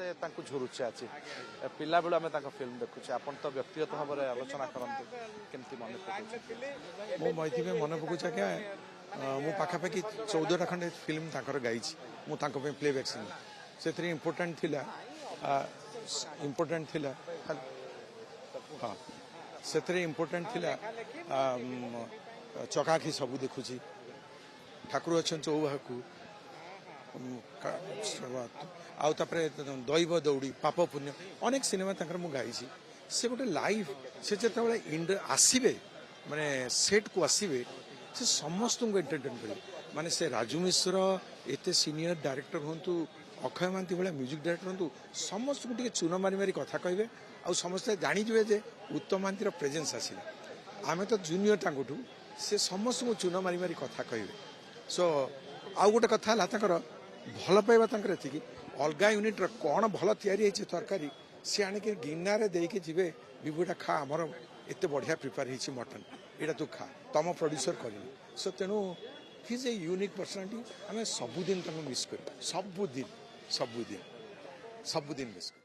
मते झुरुचे आज पिला बेलू आम फिल्म देखुचे आप तो व्यक्तिगत भाव में आलोचना करते केमती मन मो मैथि मन पकाऊँ क्या मु पाखापाखि 14टा खंडे फिल्म गाई मुझे प्लेबैक सिंगर से इम्पोर्टाट थिला हाँ से इम्पोर्टाट थिला चकाखी सब देखुची ठाकुर अच्छा चौबाहू आउे दैव दौड़ी पाप पुण्य अनेक सिनेमा मु गाई से गोटे लाइव से जो आसवे माने सेट को आसवे से समस्त को एंटरटेन करे माने से राजू मिश्र एत सीनियर डायरेक्टर हूँ अक्षय महांती भाया म्यूजिक डायरेक्टर हूँ समस्त को चून मारी मारी कथा कहे आ समस्ते जानीजे जे उत्तम महांती प्रेजेंस आसला आम तो जूनियर टाँगठू से समस्त को चून मारी मारी कथा कहे सो आउ गोटे कथा भल पाइबा ये अलग यूनिट्र कौन भल तैयारी तरकारी सी आणिक गिनारे देके जीवे विभुटा खा आमर एत बढ़िया प्रिपेयर हो मटन यहाँ तू खा तुम प्रोड्यूसर कर सो तेणु हिज ए यूनिक पर्सनालिटी आम सबुदिन मिस कर सबुदिन मिस कर।